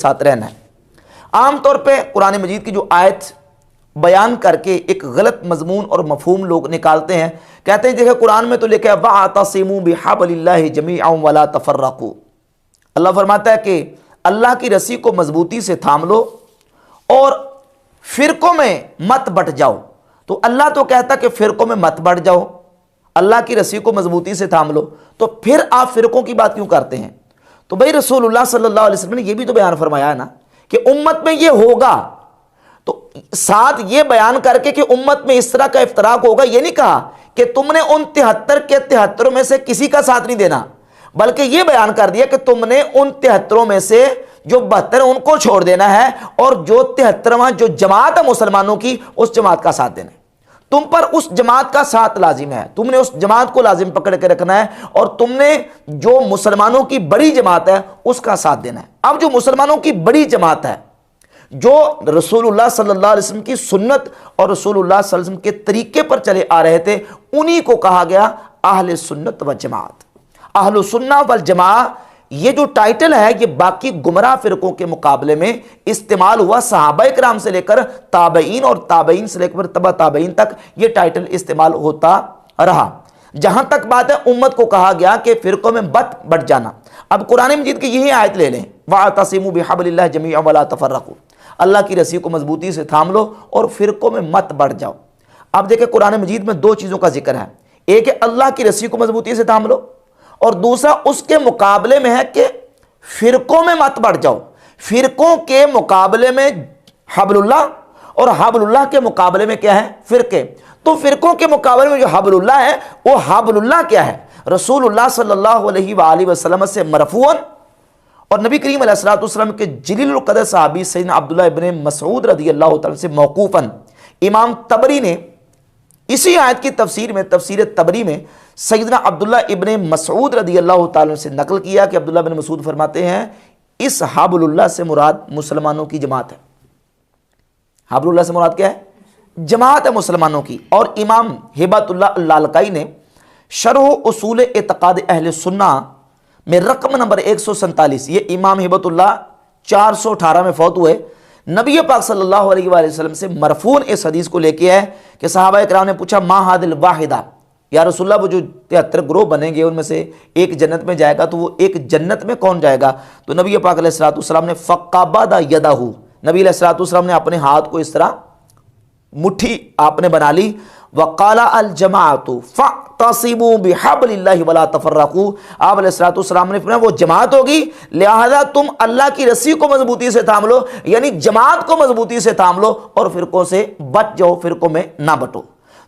ساتھ رہنا ہے۔ عام طور پہ قرآن مجید کی جو آیت بیان کر کے ایک غلط مضمون اور مفہوم لوگ نکالتے ہیں، کہتے ہیں دیکھیں قرآن میں تو لکھا ہے وَاعْتَصِمُوا بِحَبْلِ اللَّهِ جَمِيعًا وَلَا تَفَرَّقُوا، اللہ فرماتا ہے کہ اللہ کی رسی کو مضبوطی سے تھام لو اور فرقوں میں مت بٹ جاؤ۔ تو اللہ تو کہتا کہ فرقوں میں مت بٹ جاؤ، اللہ کی رسی کو مضبوطی سے تھام لو، تو پھر آپ فرقوں کی بات کیوں کرتے ہیں؟ تو بھائی رسول اللہ صلی اللہ علیہ وسلم نے یہ بھی تو بیان فرمایا ہے نا کہ امت میں یہ ہوگا، تو ساتھ یہ بیان کر کے کہ امت میں اس طرح کا افتراق ہوگا، یہ نہیں کہا کہ تم نے ان 73 کے 73 میں سے کسی کا ساتھ نہیں دینا، بلکہ یہ بیان کر دیا کہ تم نے ان 73 میں سے جو 72 ان کو چھوڑ دینا ہے اور جو 73واں جو جماعت ہے مسلمانوں کی اس جماعت کا ساتھ دینا ہے۔ تم پر اس جماعت کا ساتھ لازم ہے، تم نے اس جماعت کو لازم پکڑ کے رکھنا ہے اور تم نے جو مسلمانوں کی بڑی جماعت ہے اس کا ساتھ دینا ہے۔ اب جو مسلمانوں کی بڑی جماعت ہے، جو رسول اللہ صلی اللہ علیہ وسلم کی سنت اور رسول اللہ صلی اللہ علیہ وسلم کے طریقے پر چلے آ رہے تھے، انہی کو کہا گیا اہل سنت و جماعت۔ اہل سنہ والجماعہ یہ جو ٹائٹل ہے یہ باقی گمراہ فرقوں کے مقابلے میں استعمال ہوا، صحابہ کرام سے لے کر تابعین اور تابعین سے لے کر تبع تابعین تک یہ ٹائٹل استعمال ہوتا رہا۔ جہاں تک بات ہے امت کو کہا گیا کہ فرقوں میں بٹ جانا۔ اب قرآن مجید کی یہی آیت لے لیں وَاعْتَصِمُوا بِحَبْلِ اللَّهِ جَمِيعًا وَلَا تَفَرَّقُوا، اللہ کی رسی کو مضبوطی سے تھام لو اور فرقوں میں مت بٹ جاؤ۔ اب دیکھیں قرآن مجید میں دو چیزوں کا ذکر ہے، ایک ہے اللہ کی رسی کو مضبوطی سے تھام لو اور دوسرا اس کے مقابلے میں ہے کہ فرقوں میں مت بڑھ جاؤ۔ فرقوں کے مقابلے میں حبل اللہ اور حبل اللہ کے مقابلے میں کیا ہے؟ فرقے۔ تو فرقوں کے مقابلے میں جو حبل اللہ ہے وہ حبل اللہ کیا ہے؟ رسول اللہ صلی اللہ علیہ وآلہ وسلم سے مرفوعاً اور نبی کریم علیہ الصلوۃ والسلام کے جلیل القدر صحابی سیدنا عبداللہ ابن مسعود رضی اللہ تعالیٰ سے موقوفاً۔ امام طبری نے اسی آیت کی تفسیر میں تفسیر طبری میں سیدنا عبداللہ ابن مسعود رضی اللہ تعالیٰ سے نقل کیا کہ عبداللہ ابن مسعود فرماتے ہیں اس حبل اللہ سے مراد مسلمانوں کی جماعت ہے۔ حبل اللہ سے مراد کیا ہے؟ جماعت ہے مسلمانوں کی۔ اور امام ہبۃ اللہ اللالکائی نے شرح اصول اعتقاد اہل سنہ میں رقم نمبر 147، یہ امام ہبۃ اللہ 418 میں فوت ہوئے، نبی پاک صلی اللہ علیہ وآلہ وسلم سے مرفوعاً اس حدیث کو لے کے ہے کہ صحابہ کرام نے پوچھا ما ھذ الواحدہ، یا رسول اللہ وہ جو 73 گروہ بنیں گے ان میں سے ایک جنت میں جائے گا تو وہ ایک جنت میں کون جائے گا؟ تو نبی پاک علیہ الصلوۃ والسلام نے فقبض یدہ، نبی علیہ الصلوۃ والسلام نے اپنے ہاتھ کو اس طرح مٹھی آپ نے بنا لی، وقال الجماعۃ فاعتصموا بحبل اللہ ولا تفرقوا، آپ علیہ الصلوۃ والسلام نے فرمایا وہ جماعت ہوگی لہذا تم اللہ کی رسی کو مضبوطی سے تھام لو، یعنی جماعت کو مضبوطی سے تھام لو اور فرقوں سے بچ جاؤ، فرقوں میں نہ بٹو۔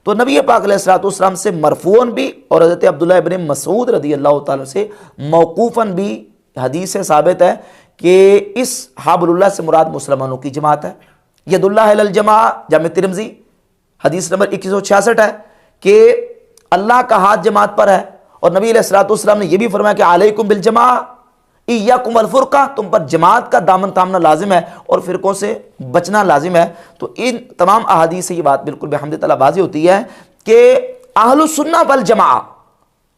تو نبی پاک علیہ الصلوۃ والسلام سے مرفوعاً بھی اور حضرت عبداللہ ابن مسعود رضی اللہ تعالیٰ سے موقوفاً بھی حدیث سے ثابت ہے کہ اس حبل اللہ سے مراد مسلمانوں کی جماعت ہے۔ ید اللہ علی الجماعہ جامع ترمذی حدیث نمبر 2166 ہے کہ اللہ کا ہاتھ جماعت پر ہے، اور نبی علیہ الصلوۃ والسلام نے یہ بھی فرمایا کہ علیکم بالجماعہ ایاکم الفرقہ، تم پر جماعت کا دامن تھامنا لازم ہے اور فرقوں سے بچنا لازم ہے۔ تو ان تمام احادیث سے یہ بات بالکل بحمد تعالیٰ واضح ہوتی ہے کہ اہل السنہ والجماعہ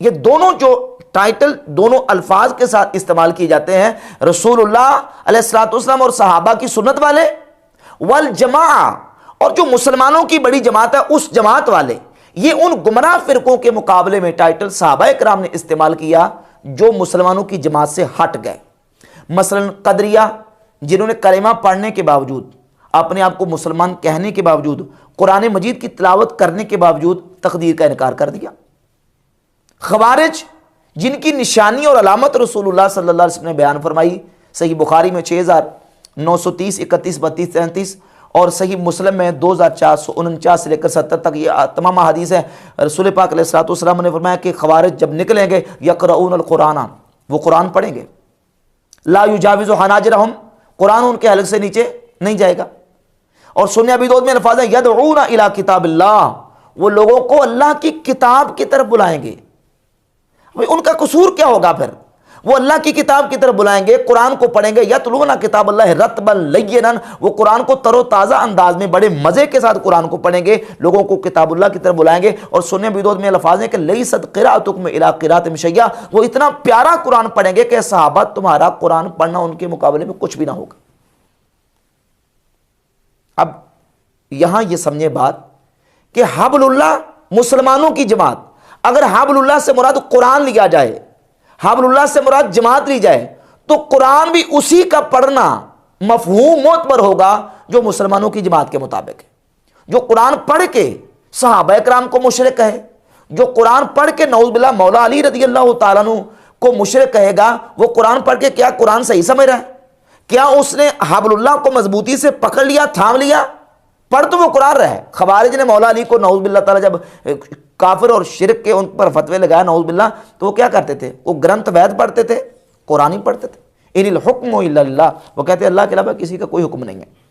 یہ دونوں جو ٹائٹل دونوں الفاظ کے ساتھ استعمال کیے جاتے ہیں، رسول اللہ علیہ الصلوۃ والسلام اور صحابہ کی سنت والے، والجماعہ اور جو مسلمانوں کی بڑی جماعت ہے اس جماعت والے، یہ ان گمراہ فرقوں کے مقابلے میں ٹائٹل صحابہ کرام نے استعمال کیا جو مسلمانوں کی جماعت سے ہٹ گئے۔ مثلا قدریہ جنہوں نے کلمہ پڑھنے کے باوجود، اپنے آپ کو مسلمان کہنے کے باوجود، قرآن مجید کی تلاوت کرنے کے باوجود تقدیر کا انکار کر دیا۔ خوارج جن کی نشانی اور علامت رسول اللہ صلی اللہ علیہ وسلم نے بیان فرمائی، صحیح بخاری میں 6930 31 32 33 اور صحیح مسلم میں 2449 سے لے کر 70 تک یہ تمام احادیث ہیں۔ رسول پاک علیہ الصلوۃ والسلام نے فرمایا کہ خوارج جب نکلیں گے یقرؤون القرآن، وہ قرآن پڑھیں گے، لا یجاوز حناجرہم، قرآن ان کے حلق سے نیچے نہیں جائے گا۔ اور سنن ابی داؤد میں الفاظ ہے یدعون الی کتاب اللہ، وہ لوگوں کو اللہ کی کتاب کی طرف بلائیں گے۔ ان کا قصور کیا ہوگا پھر؟ وہ اللہ کی کتاب کی طرف بلائیں گے، قرآن کو پڑھیں گے، یتلون کتاب اللہ رتبا لینا، وہ قرآن کو تر و تازہ انداز میں بڑے مزے کے ساتھ قرآن کو پڑھیں گے، لوگوں کو کتاب اللہ کی طرف بلائیں گے۔ اور سنن ابی داؤد میں الفاظ ہیں کہ لیست قراءتکم الی قراءۃ شیء، وہ اتنا پیارا قرآن پڑھیں گے کہ صحابہ تمہارا قرآن پڑھنا ان کے مقابلے میں کچھ بھی نہ ہوگا۔ اب یہاں یہ سمجھے بات کہ حبل اللہ مسلمانوں کی جماعت، اگر حبل اللہ سے مراد قرآن لیا جائے، حبل اللہ سے مراد جماعت لی جائے، تو قرآن بھی اسی کا پڑھنا مفہوم معتبر ہوگا جو مسلمانوں کی جماعت کے مطابق ہے۔ جو قرآن پڑھ کے صحابہ کرام کو مشرک کہے، جو قرآن پڑھ کے نعوذ باللہ مولا علی رضی اللہ تعالیٰ عنہ کو مشرک کہے گا، وہ قرآن پڑھ کے کیا قرآن صحیح سمجھ رہا ہے؟ کیا اس نے حبل اللہ کو مضبوطی سے پکڑ لیا، تھام لیا؟ پڑھ تو وہ قرآن رہا ہے۔ خوارج نے مولا علی کو نعوذ باللہ تعالیٰ جب کافر اور شرک کے ان پر فتوے لگایا نعوذ باللہ، تو وہ کیا کرتے تھے؟ وہ گرنتھ وید پڑھتے تھے، قرآن ہی پڑھتے تھے۔ ان الحکم الا اللہ، وہ کہتے ہیں اللہ کے علاوہ کسی کا کوئی حکم نہیں ہے۔